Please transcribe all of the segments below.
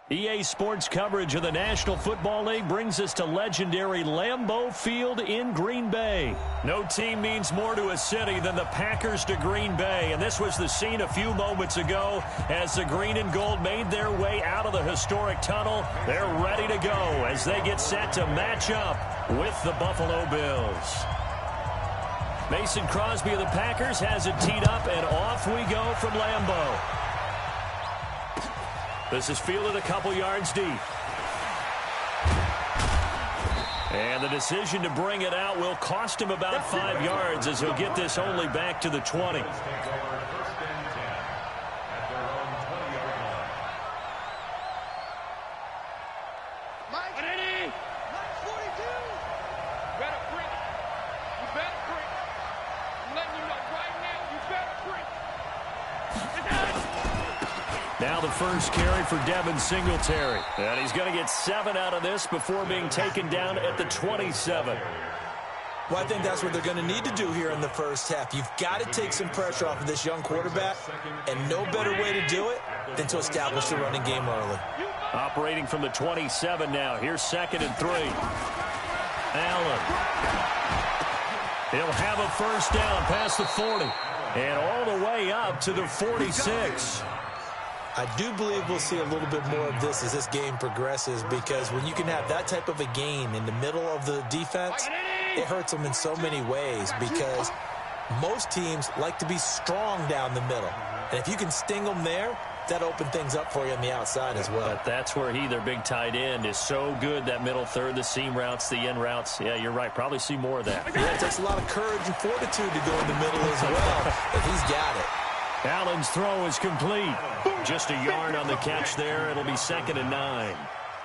EA Sports coverage of the National Football League brings us to legendary Lambeau Field in Green Bay. No team means more to a city than the Packers to Green Bay, and this was the scene a few moments ago as the green and gold made their way out of the historic tunnel. They're ready to go as they get set to match up with the Buffalo Bills. Mason Crosby of the Packers has it teed up, and off we go from Lambeau. This is fielded a couple yards deep. And the decision to bring it out will cost him about 5 yards as he'll get this only back to the 20. Now the first carry for Devin Singletary. And he's going to get 7 out of this before being taken down at the 27. Well, I think that's what they're going to need to do here in the first half. You've got to take some pressure off of this young quarterback, and no better way to do it than to establish the running game early. Operating from the 27 now. Here's 2nd and 3. Allen. He'll have a first down past the 40. And all the way up to the 46. I do believe we'll see a little bit more of this as this game progresses, because when you can have that type of a gain in the middle of the defense, it hurts them in so many ways, because most teams like to be strong down the middle. And if you can sting them there, that opens things up for you on the outside as well. But that's where their big tight end, is so good, that middle third, the seam routes, the end routes. Yeah, you're right. Probably see more of that. Yeah, it takes a lot of courage and fortitude to go in the middle as well, but he's got it. Allen's throw is complete. Just a yard on the catch there. It'll be 2nd and 9.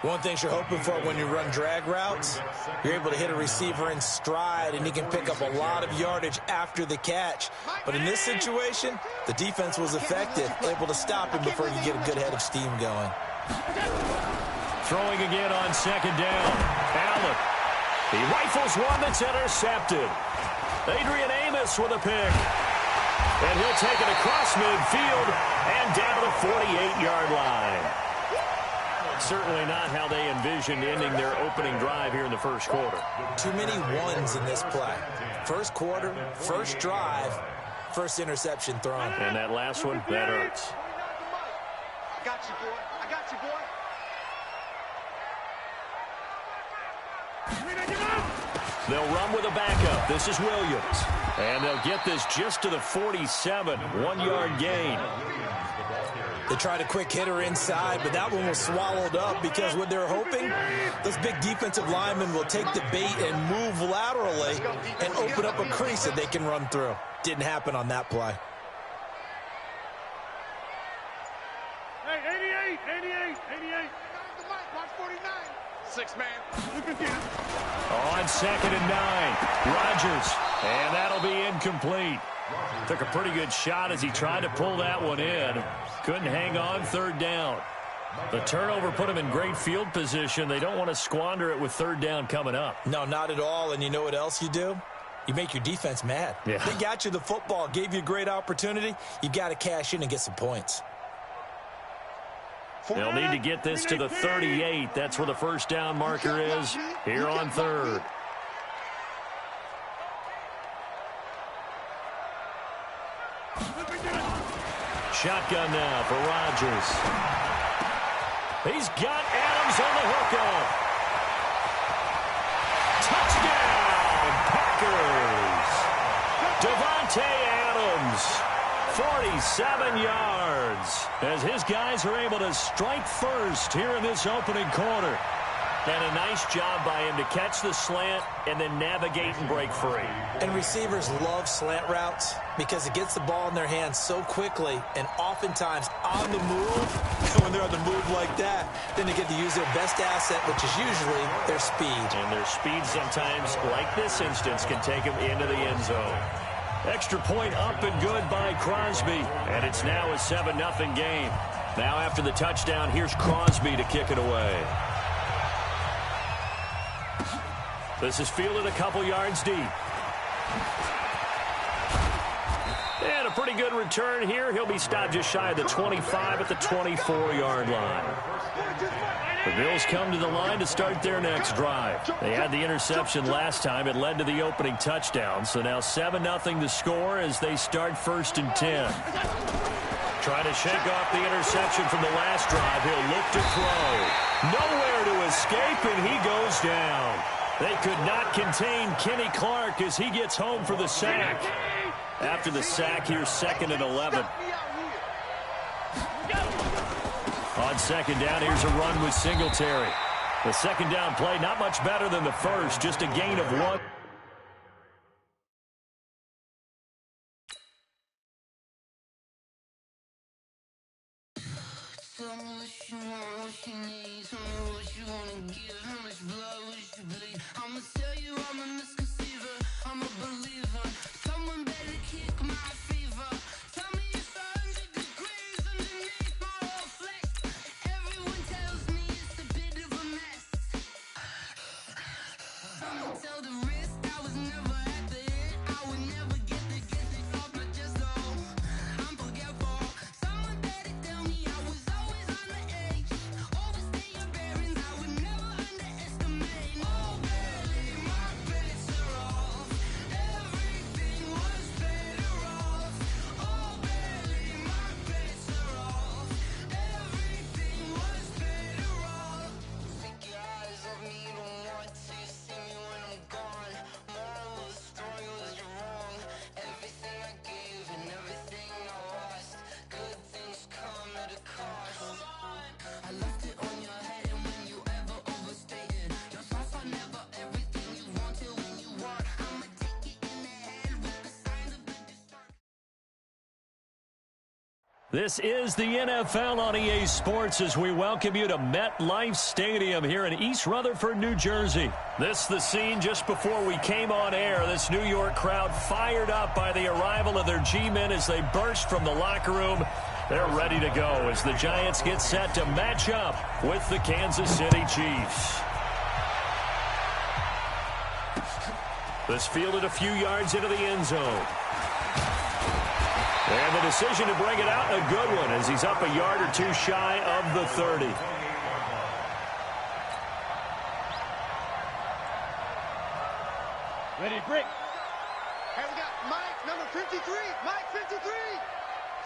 One thing you're hoping for when you run drag routes, you're able to hit a receiver in stride, and he can pick up a lot of yardage after the catch. But in this situation, the defense was effective, able to stop him before you get a good head of steam going. Throwing again on 2nd down. Allen. He rifles one that's intercepted. Adrian Amos with a pick. And he'll take it across midfield and down to the 48-yard line. Certainly not how they envisioned ending their opening drive here in the first quarter. Too many ones in this play. First quarter, first drive, first interception thrown. And that last one, that hurts. I got you, boy. I got you, boy. They'll run with a backup. This is Williams. And they'll get this just to the 47, 1-yard gain. They tried a quick hitter inside, but that one was swallowed up, because what they're hoping, those big defensive linemen will take the bait and move laterally and open up a crease that they can run through. Didn't happen on that play. Hey, 88. Watch 49. 6-man. On 2nd and 9, Rodgers. And that'll be incomplete. Took a pretty good shot as he tried to pull that one in. Couldn't hang on 3rd down. The turnover put him in great field position. They don't want to squander it with 3rd down coming up. No, not at all. And you know what else you do? You make your defense mad. Yeah. They got you the football, gave you a great opportunity. You got to cash in and get some points. They'll need to get this to the 38. That's where the first down marker is here on 3rd. Shotgun now for Rodgers. He's got Adams on the hookup. Touchdown, Packers. Devontae Adams. 47 yards as his guys are able to strike first here in this opening quarter. And a nice job by him to catch the slant and then navigate and break free. And receivers love slant routes because it gets the ball in their hands so quickly and oftentimes on the move. And when they're on the move like that, then they get to use their best asset, which is usually their speed. And their speed sometimes, like this instance, can take them into the end zone. Extra point up and good by Crosby. And it's now a 7-0 game. Now after the touchdown, here's Crosby to kick it away. This is fielded a couple yards deep. And a pretty good return here. He'll be stopped just shy of the 25 at the 24-yard line. The Bills come to the line to start their next drive. They had the interception last time. It led to the opening touchdown. So now 7-0 to score as they start 1st and 10. Trying to shake off the interception from the last drive. He'll look to throw. Nowhere to escape, and he goes down. They could not contain Kenny Clark as he gets home for the sack. After the sack, here's 2nd and 11. On 2nd down, here's a run with Singletary. The 2nd down play, not much better than the first, just a gain of 1. This is the NFL on EA Sports as we welcome you to MetLife Stadium here in East Rutherford, New Jersey. This the scene just before we came on air. This New York crowd fired up by the arrival of their G-men as they burst from the locker room. They're ready to go as the Giants get set to match up with the Kansas City Chiefs. This fielded a few yards into the end zone. And the decision to bring it out, a good one, as he's up a yard or two shy of the 30. Ready to break. Hey, we got Mike, number 53. Mike, 53.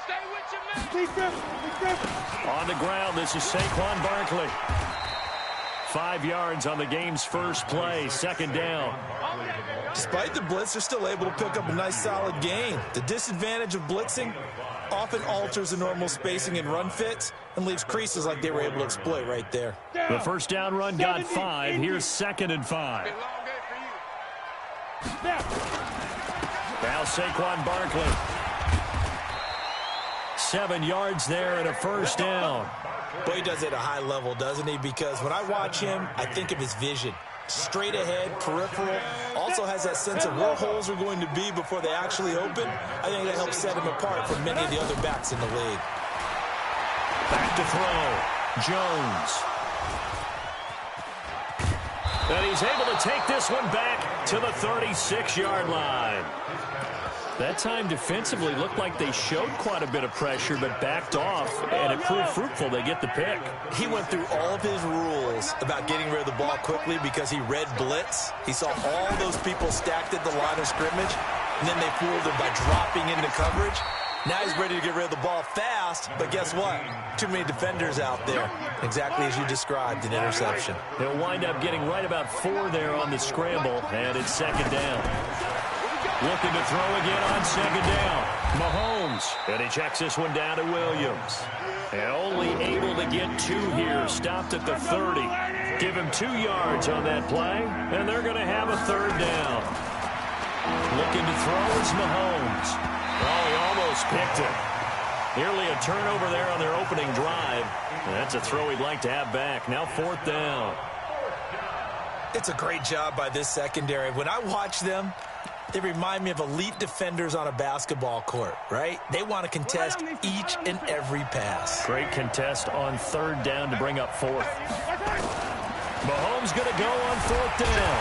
Stay with your man. Be different. On the ground, this is Saquon Barkley. 5 yards on the game's first play, 2nd down. Despite the blitz, they're still able to pick up a nice solid gain. The disadvantage of blitzing often alters the normal spacing and run fits and leaves creases like they were able to exploit right there. The first down run got 5. Here's 2nd and 5. Now Saquon Barkley. 7 yards there and a first down. Boy, he does it at a high level, doesn't he? Because when I watch him, I think of his vision. Straight ahead, peripheral, also has that sense of where holes are going to be before they actually open. I think that helps set him apart from many of the other backs in the league. Back to throw. Jones. And he's able to take this one back to the 36-yard line. That time defensively looked like they showed quite a bit of pressure but backed off, and it proved fruitful. They get the pick. He went through all of his rules about getting rid of the ball quickly because he read blitz. He saw all those people stacked at the line of scrimmage, and then they fooled him by dropping into coverage. Now he's ready to get rid of the ball fast, but guess what? Too many defenders out there. Exactly as you described, an interception. He'll wind up getting right about 4 there on the scramble, and it's 2nd down. Looking to throw again on 2nd down. Mahomes. And he checks this one down to Williams. And only able to get 2 here. Stopped at the 30. Give him 2 yards on that play. And they're going to have a 3rd down. Looking to throw is Mahomes. Oh, he almost picked it. Nearly a turnover there on their opening drive. And that's a throw he'd like to have back. Now 4th down. It's a great job by this secondary. When I watch them, they remind me of elite defenders on a basketball court, right? They want to contest each and every pass. Great contest on 3rd down to bring up 4th. Mahomes going to go on 4th down.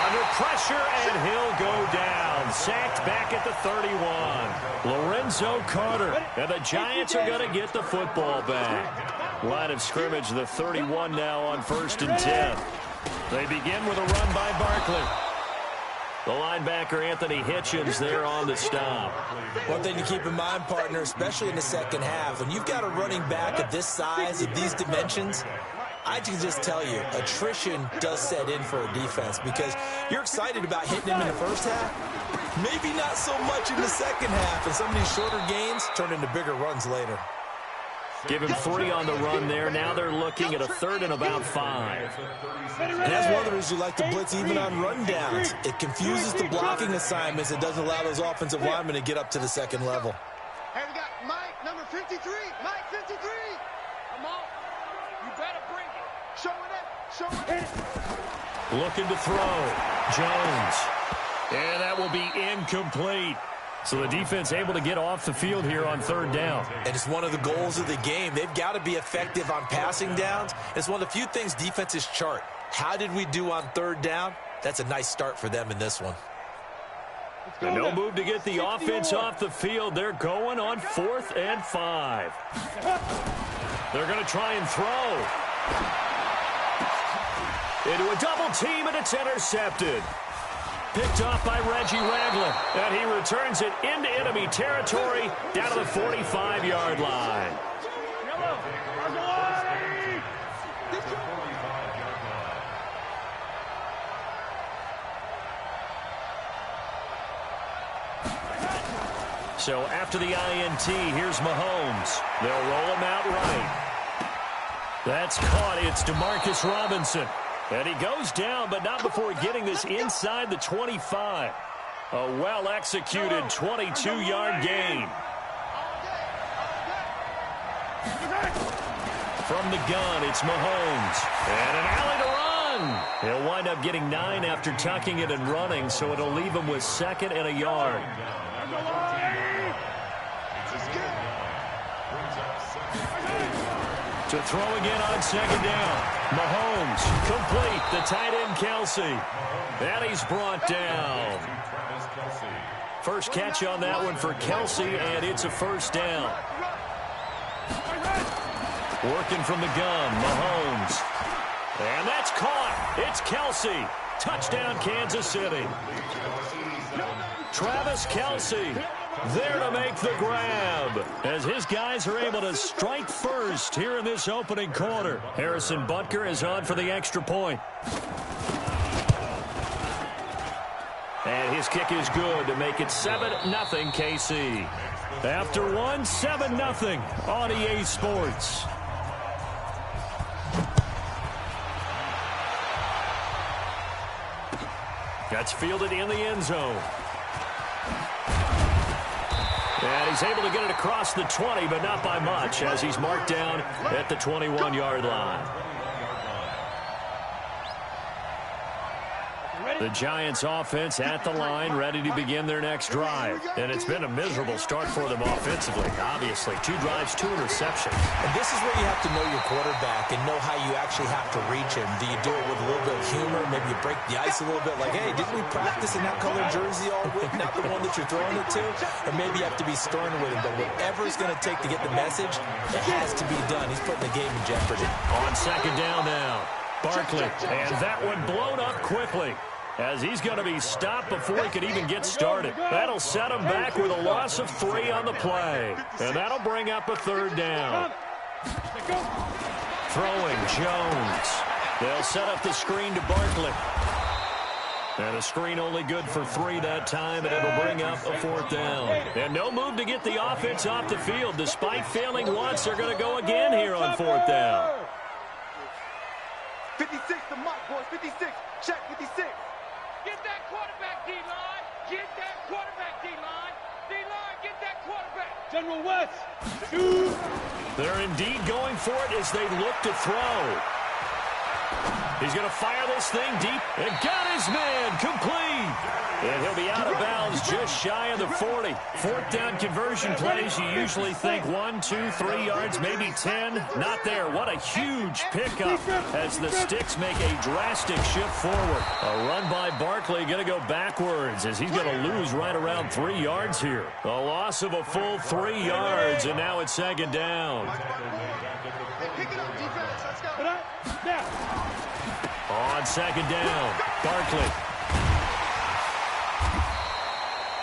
Under pressure, and he'll go down. Sacked back at the 31. Lorenzo Carter. And the Giants are going to get the football back. Line of scrimmage, the 31 now on 1st and 10. They begin with a run by Barkley. The linebacker, Anthony Hitchens, there on the stop. One thing to keep in mind, partner, especially in the second half, when you've got a running back of this size, of these dimensions, I can just tell you, attrition does set in for a defense because you're excited about hitting him in the first half. Maybe not so much in the second half, and some of these shorter gains turn into bigger runs later. Give him 3 on the run there. Now they're looking at a 3rd and about 5. And that's one of the reasons you like to blitz even on run downs. It confuses the blocking assignments. It doesn't allow those offensive linemen to get up to the second level. Hey, we got Mike, number 53. Mike, 53. Come on. You better bring it. Show it. Show it. Looking to throw. Jones. And that will be incomplete. So the defense able to get off the field here on 3rd down. And it's one of the goals of the game. They've got to be effective on passing downs. It's one of the few things defenses chart. How did we do on 3rd down? That's a nice start for them in this one. And no move to get the offense off the field. They're going on 4th and 5. They're going to try and throw. Into a double team, and it's intercepted. Picked off by Reggie Ragland, and he returns it into enemy territory down to the 45-yard line. So after the INT, here's Mahomes. They'll roll him out right. That's caught. It's DeMarcus Robinson. And he goes down, but not before getting this inside the 25. A well-executed 22-yard gain. From the gun, it's Mahomes. And an alley to run. He'll wind up getting 9 after tucking it and running, so it'll leave him with 2nd and a yard. To throw again on 2nd down. Mahomes, complete, the tight end Kelsey. And he's brought down. First catch on that one for Kelsey, and it's a 1st down. Working from the gun, Mahomes. And that's caught. It's Kelsey. Touchdown, Kansas City. Travis Kelsey there to make the grab as his guys are able to strike first here in this opening quarter. Harrison Butker is on for the extra point. And his kick is good to make it 7-0 KC. After one, 7-0 on EA Sports. That's fielded in the end zone. And he's able to get it across the 20, but not by much, as he's marked down at the 21-yard line. The Giants offense at the line, ready to begin their next drive. And it's been a miserable start for them offensively, obviously. 2 drives, 2 interceptions. And this is where you have to know your quarterback and know how you actually have to reach him. Do you do it with a little bit of humor? Maybe you break the ice a little bit like, hey, didn't we practice in that colored jersey all week? Not the one that you're throwing it to? Or maybe you have to be stern with him. But whatever it's going to take to get the message, it has to be done. He's putting the game in jeopardy. On 2nd down now, Barkley. And that one blown up quickly, as he's going to be stopped before he could even get started. That'll set him back with a loss of 3 on the play. And that'll bring up a 3rd down. Throwing Jones. They'll set up the screen to Barkley. And a screen only good for 3 that time, and it'll bring up a 4th down. And no move to get the offense off the field. Despite failing once, they're going to go again here on 4th down. 56 to Mike, boys. 56. Check 56. Get that quarterback, D-line. Get that quarterback, D-line. D-line, get that quarterback. General West. Shoot. They're indeed going for it as they look to throw. He's going to fire this thing deep and got his man complete. And he'll be out of bounds just shy of the 40. Fourth down conversion plays, you usually think 1, 2, 3 yards, maybe 10. Not there. What a huge pickup as the Sticks make a drastic shift forward. A run by Barkley going to go backwards as he's going to lose right around 3 yards here. A loss of a full 3 yards, and now it's second down. On second down, Barkley.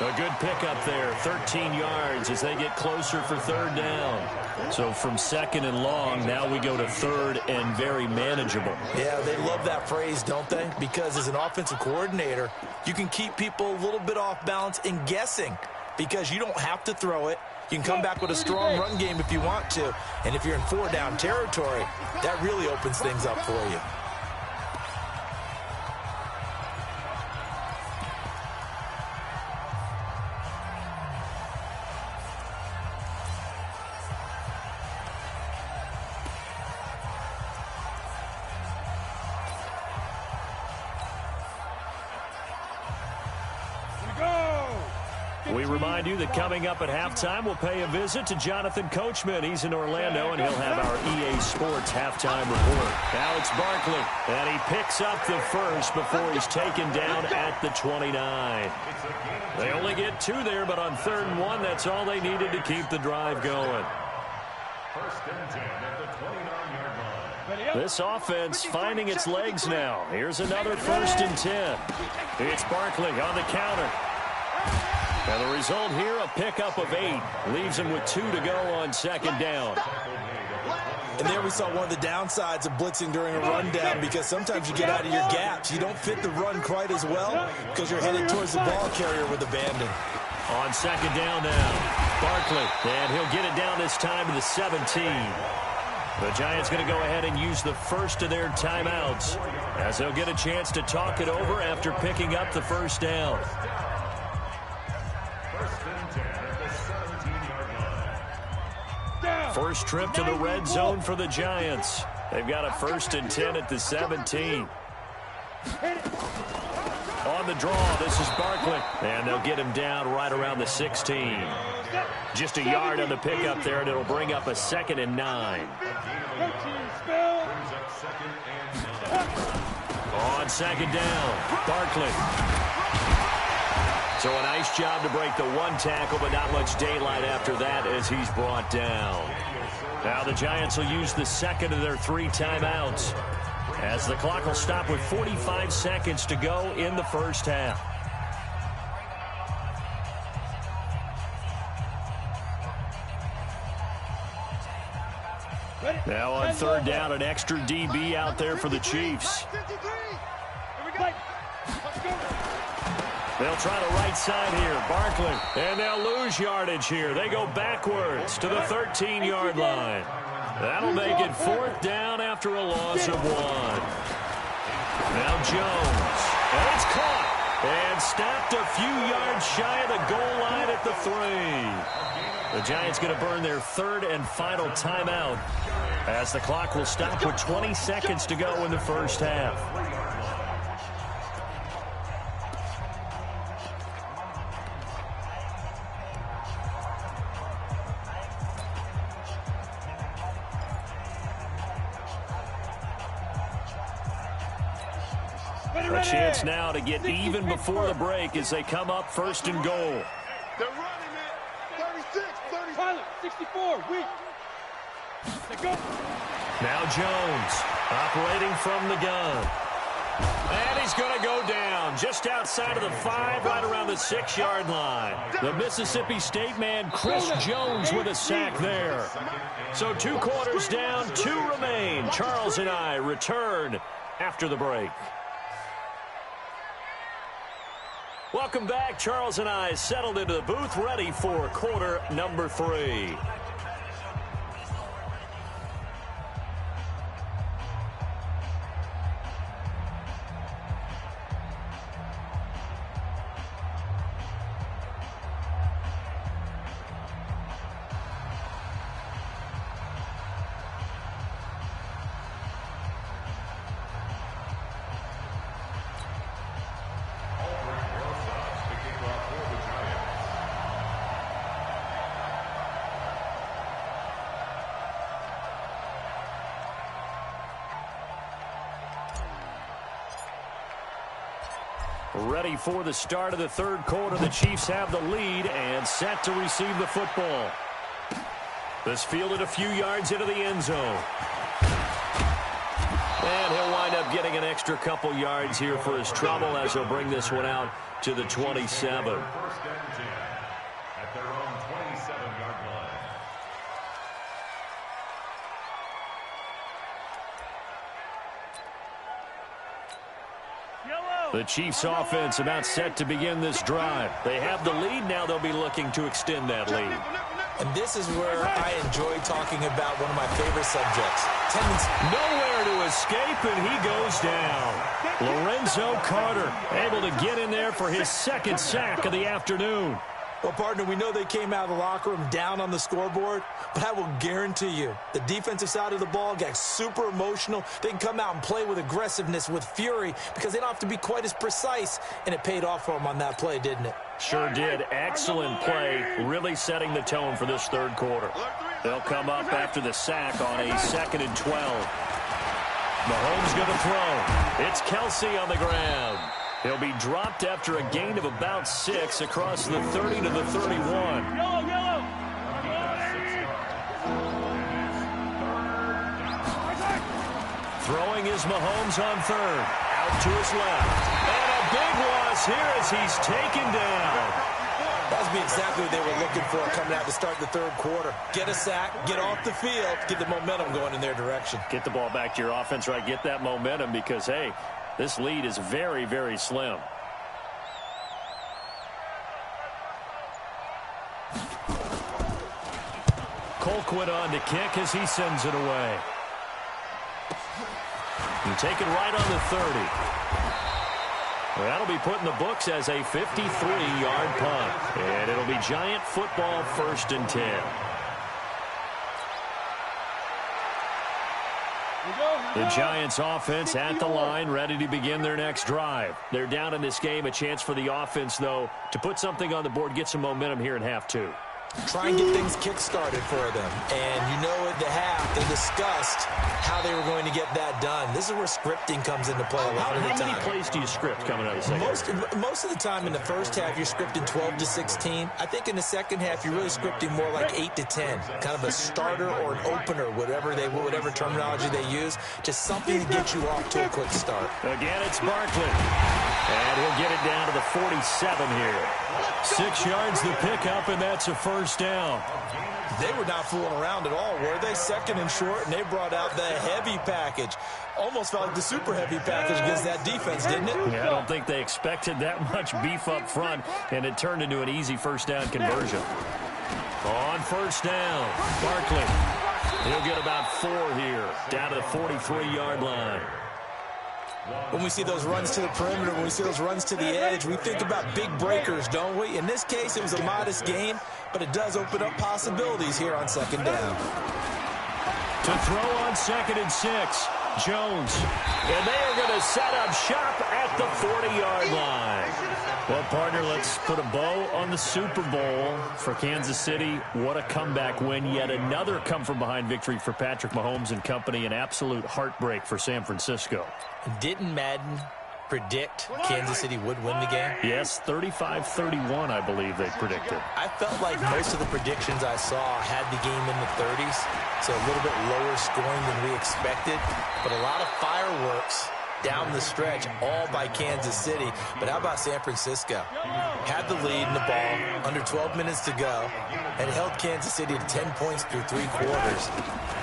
A good pickup there, 13 yards as they get closer for third down. So from second and long, now we go to third and very manageable. Yeah, they love that phrase, don't they? Because as an offensive coordinator, you can keep people a little bit off balance and guessing because you don't have to throw it. You can come back with a strong run game if you want to. And if you're in 4-down territory, that really opens things up for you. We remind you that coming up at halftime, we'll pay a visit to Jonathan Coachman. He's in Orlando, and he'll have our EA Sports halftime report. Now it's Barkley, and he picks up the first before he's taken down at the 29. They only get 2 there, but on 3rd and 1, that's all they needed to keep the drive going. First and 10 at the 29-yard line. This offense finding its legs now. Here's another 1st and 10. It's Barkley on the counter. And the result here, a pickup of 8. Leaves him with 2 to go on second down. And there we saw one of the downsides of blitzing during a rundown because sometimes you get out of your gaps. You don't fit the run quite as well because you're headed towards the ball carrier with abandon. On second down now, Barkley. And he'll get it down this time to the 17. The Giants going to go ahead and use the first of their timeouts as they'll get a chance to talk it over after picking up the first down. First trip to the red zone for the Giants. They've got a 1st and 10 at the 17. On the draw, this is Barkley. And they'll get him down right around the 16. Just a yard on the pickup there, and it'll bring up a 2nd and 9. On second down, Barkley. So a nice job to break the 1 tackle, but not much daylight after that as he's brought down. Now the Giants will use the 2nd of their 3 timeouts as the clock will stop with 45 seconds to go in the first half. Now on 3rd down, an extra DB out there for the Chiefs. They'll try the right side here, Barkley, and they'll lose yardage here. They go backwards to the 13-yard line. That'll make it 4th down after a loss of 1. Now Jones, and it's caught and stopped a few yards shy of the goal line at the 3. The Giants going to burn their 3rd and final timeout as the clock will stop with 20 seconds to go in the first half. A chance now to get even before the break as they come up 1st and goal. They're running it. 36, 30. Pilot, 64, weak. They go. Now Jones operating from the gun. And he's going to go down just outside of the 5, right around the 6-yard line. The Mississippi State man, Chris Jones, with a sack there. So 2 quarters down, 2 remain. Charles and I return after the break. Welcome back. Charles and I settled into the booth, ready for quarter number 3. Ready for the start of the third quarter. The Chiefs have the lead and set to receive the football. This fielded a few yards into the end zone. And he'll wind up getting an extra couple yards here for his trouble as he'll bring this one out to the 27. First and 10 at their own 27-yard line. The Chiefs offense about set to begin this drive. They have the lead. Now they'll be looking to extend that lead. And this is where I enjoy talking about one of my favorite subjects. Nowhere to escape, and he goes down. Lorenzo Carter able to get in there for his second sack of the afternoon. Well, partner, we know they came out of the locker room down on the scoreboard, but I will guarantee you the defensive side of the ball got super emotional. They can come out and play with aggressiveness, with fury, because they don't have to be quite as precise, and it paid off for them on that play, didn't it? Sure did. Excellent play, really setting the tone for this third quarter. They'll come up after the sack on a 2nd and 12. Mahomes going to throw. It's Kelsey on the ground. He'll be dropped after a gain of about 6 across the 30 to the 31. Throwing is Mahomes on third. Out to his left. And a big loss here as he's taken down. That would be exactly what they were looking for coming out to start the third quarter. Get a sack, get off the field, get the momentum going in their direction. Get the ball back to your offense, right? Get that momentum because, hey, this lead is very, very slim. Colquitt on to kick as he sends it away. And take it right on the 30. Well, that'll be put in the books as a 53-yard punt. And it'll be Giant football 1st and 10. The Giants offense at the line, ready to begin their next drive. They're down in this game. A chance for the offense, though, to put something on the board, get some momentum here in half 2. Try and get things kick-started for them. And you know at the half, they discussed how they were going to get that done. This is where scripting comes into play a lot of the time. How many plays do you script coming out of the second? Most of the time in the first half, you're scripting 12 to 16. I think in the second half, you're really scripting more like 8 to 10. Kind of a starter or an opener, whatever terminology they use, just something to get you off to a quick start. Again, it's Barkley. And he'll get it down to the 47 here. 6 yards the pickup, and that's a first down. They were not fooling around at all, were they? 2nd and short, and they brought out the heavy package. Almost felt like the super heavy package against that defense, didn't it? Yeah, I don't think they expected that much beef up front, and it turned into an easy first down conversion. On first down, Barkley. He'll get about 4 here, down to the 43-yard line. When we see those runs to the perimeter, when we see those runs to the edge, we think about big breakers, don't we? In this case, it was a modest gain, but it does open up possibilities here on 2nd down. To throw on 2nd and 6, Jones. And they are going to set up shop at the 40-yard line. Well, partner, let's put a bow on the Super Bowl for Kansas City. What a comeback win. Yet another come-from-behind victory for Patrick Mahomes and company. An absolute heartbreak for San Francisco. Didn't Madden predict Kansas City would win the game? Yes, 35-31, I believe they predicted. I felt like most of the predictions I saw had the game in the 30s, so a little bit lower scoring than we expected, but a lot of fireworks down the stretch, all by Kansas City. But how about San Francisco? Had the lead in the ball, under 12 minutes to go, and held Kansas City to 10 points through 3 quarters.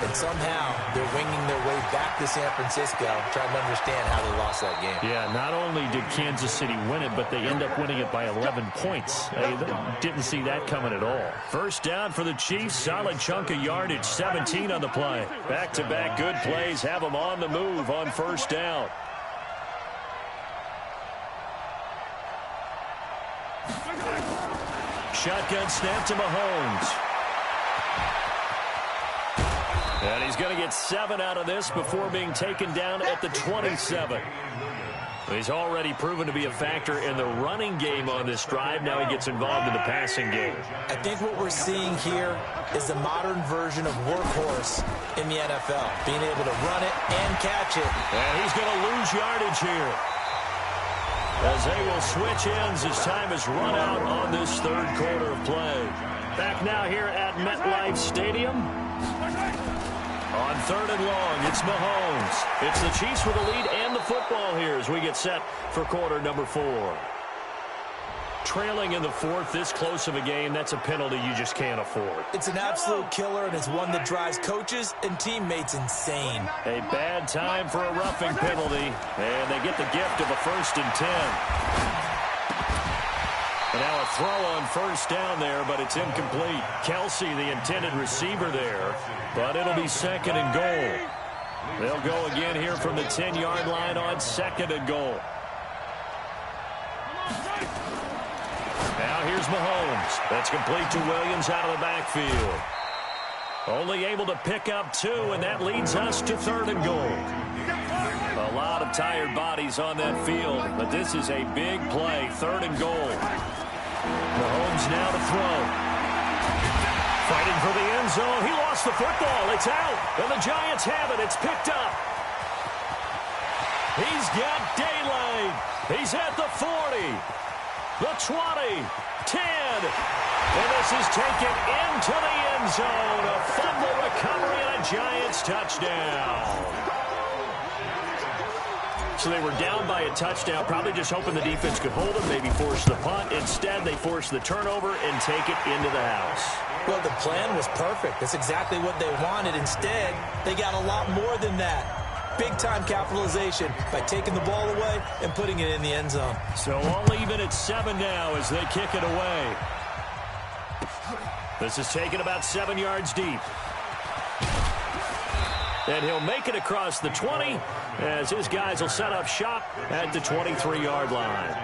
And somehow they're winging their way back to San Francisco, trying to understand how they lost that game. Yeah, not only did Kansas City win it, but they end up winning it by 11 points. They didn't see that coming at all. First down for the Chiefs, solid chunk of yardage, 17 on the play. Back-to-back good plays have them on the move on first down. Shotgun snap to Mahomes. And he's going to get 7 out of this before being taken down at the 27. He's already proven to be a factor in the running game on this drive. Now he gets involved in the passing game. I think what we're seeing here is the modern version of workhorse in the NFL. Being able to run it and catch it. And he's going to lose yardage here. as they will switch ends as time has run out on this third quarter of play. Back now here at MetLife Stadium. On third and long, it's Mahomes. It's the Chiefs with the lead and the football here as we get set for quarter number 4. Trailing in the fourth, this close of a game, that's a penalty you just can't afford. It's an absolute killer, and it's one that drives coaches and teammates insane. A bad time for a roughing penalty, and they get the gift of a 1st and 10. And now a throw on first down there, but it's incomplete. Kelsey, the intended receiver there, but it'll be 2nd and goal. They'll go again here from the 10-yard line on 2nd and goal. Now here's Mahomes. That's complete to Williams out of the backfield. Only able to pick up 2, and that leads us to 3rd and goal. A lot of tired bodies on that field, but this is a big play. 3rd and goal. Mahomes now to throw. Fighting for the end zone. He lost the football. It's out, and the Giants have it. It's picked up. He's got daylight. He's at the 40. The 20, 10, and this is taken into the end zone. A fumble recovery and a Giants touchdown. So they were down by a touchdown, probably just hoping the defense could hold them, maybe force the punt. Instead, they forced the turnover and take it into the house. Well, the plan was perfect. That's exactly what they wanted. Instead, they got a lot more than that. Big-time capitalization by taking the ball away and putting it in the end zone. So all even at 7 now as they kick it away. This is taken about 7 yards deep. And he'll make it across the 20 as his guys will set up shop at the 23-yard line.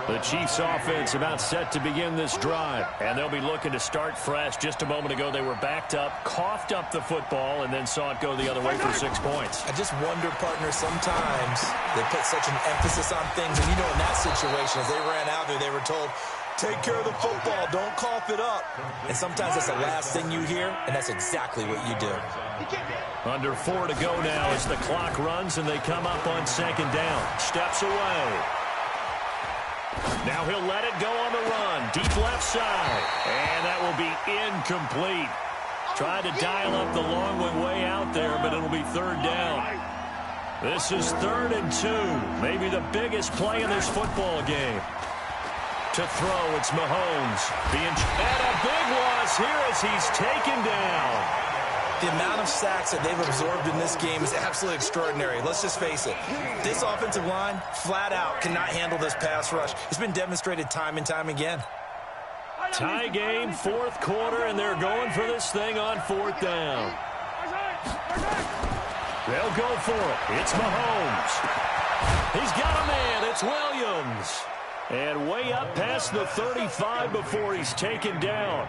The Chiefs offense about set to begin this drive, and they'll be looking to start fresh. Just a moment ago, they were backed up, coughed up the football, and then saw it go the other way for 6 points. I just wonder, partner, sometimes they put such an emphasis on things, and you know in that situation, as they ran out there, they were told, take care of the football, don't cough it up. And sometimes that's the last thing you hear, and that's exactly what you do. Under 4 to go now as the clock runs, and they come up on 2nd down. Steps away. Now he'll let it go on the run. Deep left side. And that will be incomplete. Tried to dial up the long one way out there, but it'll be 3rd down. This is 3rd and 2. Maybe the biggest play in this football game. To throw, it's Mahomes. And a big loss here as he's taken down. The amount of sacks that they've absorbed in this game is absolutely extraordinary. Let's just face it. This offensive line, flat out, cannot handle this pass rush. It's been demonstrated time and time again. Tie game, 4th quarter, and they're going for this thing on 4th down. They'll go for it. It's Mahomes. He's got a man. It's Williams. And way up past the 35 before he's taken down.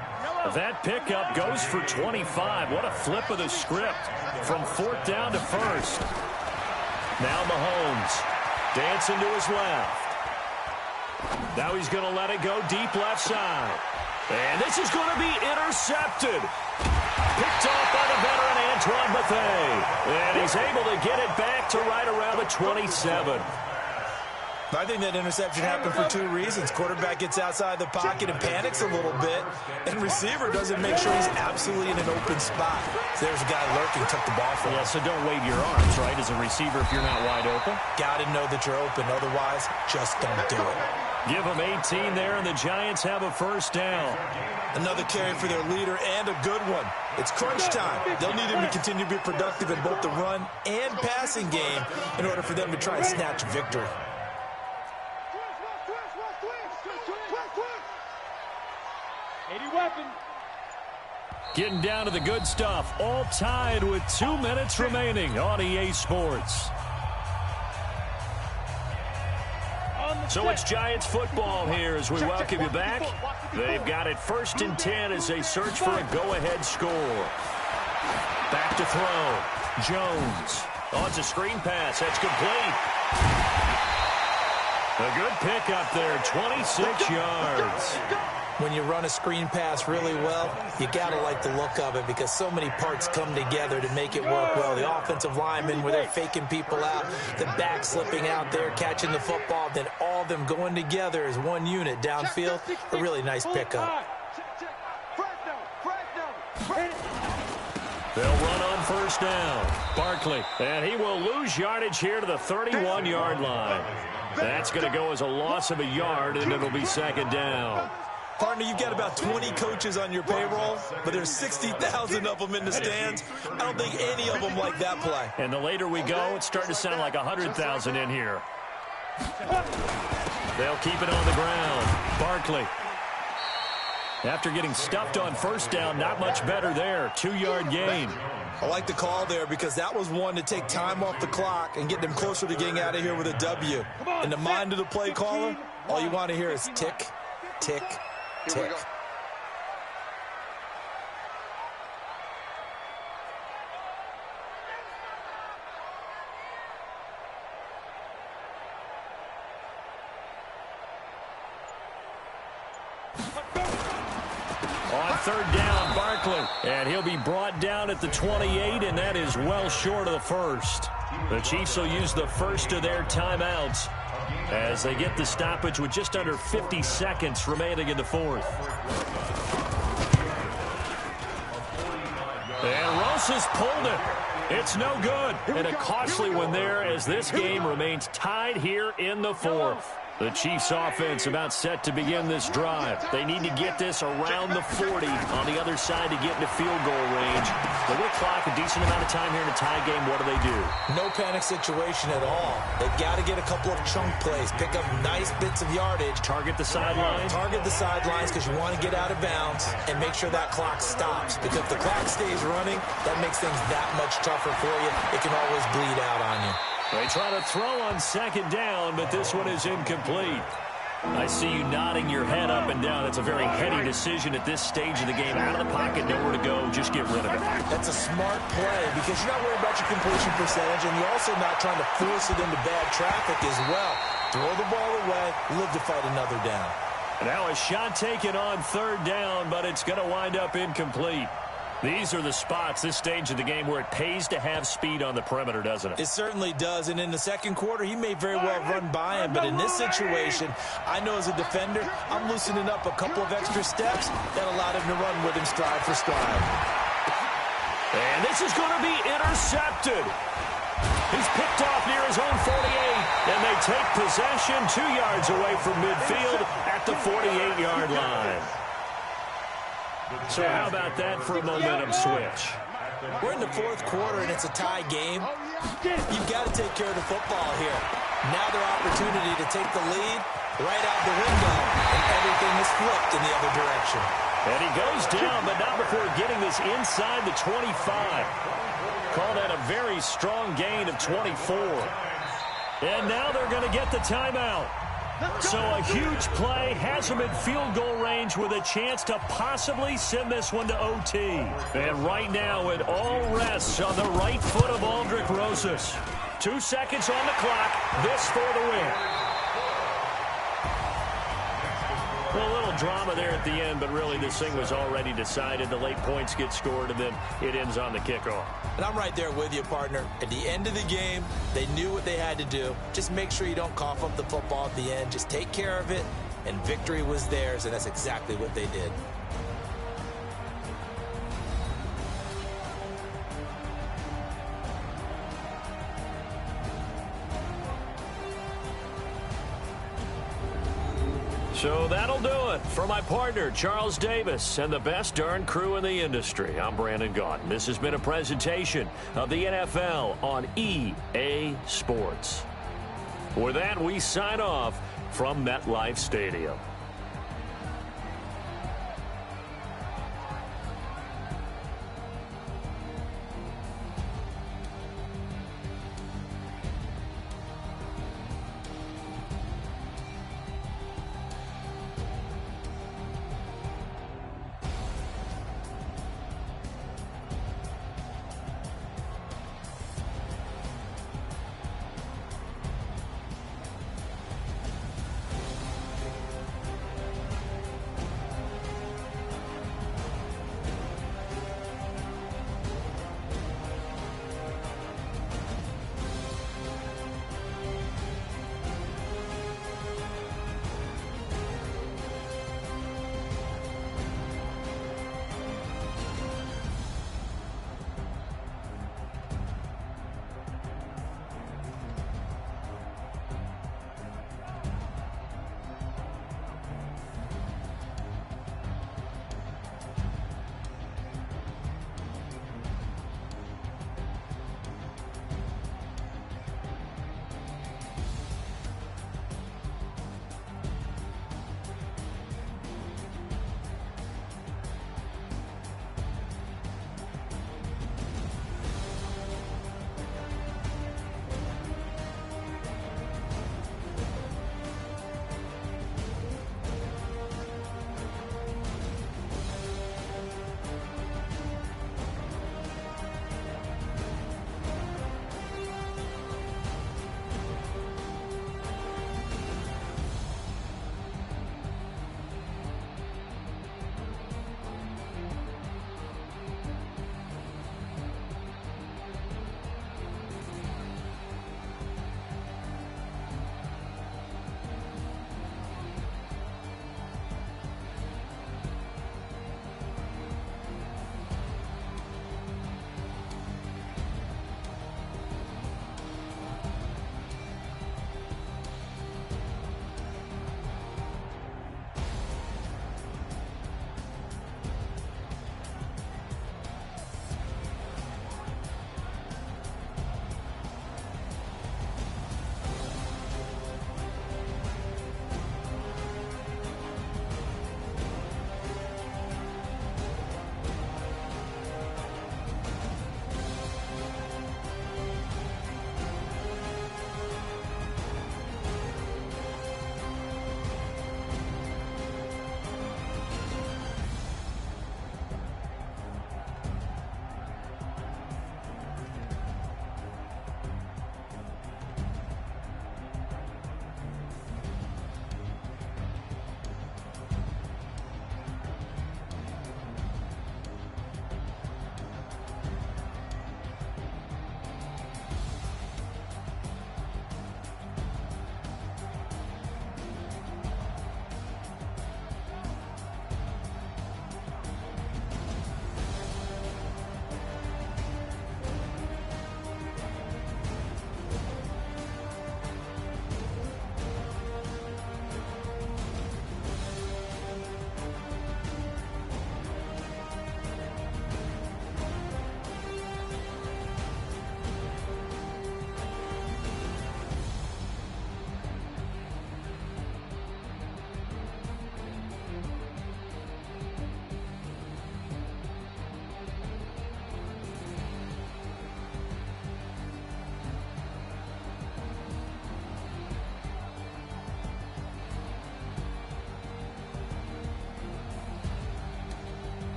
That pickup goes for 25. What a flip of the script from 4th down to 1st. Now Mahomes dancing to his left. Now he's going to let it go deep left side. And this is going to be intercepted. Picked off by the veteran Antoine Bethea. And he's able to get it back to right around the 27. I think that interception happened for 2 reasons. Quarterback gets outside the pocket and panics a little bit, and receiver doesn't make sure he's absolutely in an open spot. So there's a guy lurking, took the ball from him. Yeah, so don't wave your arms, right, as a receiver if you're not wide open. Got to know that you're open. Otherwise, just don't do it. Give them 18 there, and the Giants have a 1st down. Another carry for their leader, and a good one. It's crunch time. They'll need him to continue to be productive in both the run and passing game in order for them to try and snatch victory. Getting down to the good stuff. All tied with 2 minutes remaining on EA Sports. So it's Giants football here as we welcome you back. They've got it 1st and 10 as they search for a go-ahead score. Back to throw. Jones. Oh, it's a screen pass. That's complete. A good pickup there, 26 yards. When you run a screen pass really well, you got to like the look of it because so many parts come together to make it work well. The offensive linemen, where they're faking people out, the back slipping out there, catching the football, then all of them going together as one unit downfield. A really nice pickup. They'll run on first down. Barkley, and he will lose yardage here to the 31-yard line. That's going to go as a loss of a yard, and it'll be second down. Partner, you've got about 20 coaches on your payroll, but there's 60,000 of them in the stands. I don't think any of them like that play. And the later we go, it's starting to sound like 100,000 in here. They'll keep it on the ground. Barkley. After getting stuffed on first down, not much better there. 2-yard gain. I like the call there because that was one to take time off the clock and get them closer to getting out of here with a W. In the mind of the play caller, all you want to hear is tick, tick, tick. On third down, Barkley. And he'll be brought down at the 28, and that is well short of the first. The Chiefs will use the first of their timeouts as they get the stoppage with just under 50 seconds remaining in the fourth. And Rosas pulled it. It's no good. And a costly one there as this game remains tied here in the fourth. The Chiefs offense about set to begin this drive. They need to get this around the 40 on the other side to get into field goal range. They will clock a decent amount of time here in a tie game. What do? No panic situation at all. They've got to get a couple of chunk plays, pick up nice bits of yardage. Target the sidelines. Target the sidelines because you want to get out of bounds and make sure that clock stops. Because if the clock stays running, that makes things that much tougher for you. It can always bleed out on you. They try to throw on second down, but this one is incomplete. I see you nodding your head up and down. That's a very heady decision at this stage of the game. Out of the pocket, nowhere to go. Just get rid of it. That's a smart play because you're not worried about your completion percentage, and you're also not trying to force it into bad traffic as well. Throw the ball away, live to fight another down. Now a shot taken on third down, but it's going to wind up incomplete. These are the spots, this stage of the game, where it pays to have speed on the perimeter, doesn't it? It certainly does, and in the second quarter, he may very well run by him, but in this situation, I know as a defender, I'm loosening up a couple of extra steps that allowed him to run with him stride for stride. And this is going to be intercepted. He's picked off near his own 48, and they take possession 2 yards away from midfield at the 48-yard line. So how about that for a momentum switch? We're in the fourth quarter, and it's a tie game. You've got to take care of the football here. Now their opportunity to take the lead right out the window, and everything is flipped in the other direction. And he goes down, but not before getting this inside the 25. Call that a very strong gain of 24. And now they're going to get the timeout. So a huge play has him in field goal range with a chance to possibly send this one to OT. And right now it all rests on the right foot of Aldrick Rosas. 2 seconds on the clock. This for the win. A little drama there at the end, but really this thing was already decided. The late points get scored, and then it ends on the kickoff. And I'm right there with you, partner. At the end of the game, they knew what they had to do. Just make sure you don't cough up the football at the end. Just take care of it, and victory was theirs, and that's exactly what they did. So that'll do it for my partner, Charles Davis, and the best darn crew in the industry. I'm Brandon Gaudin. This has been a presentation of the NFL on EA Sports. With that, we sign off from MetLife Stadium.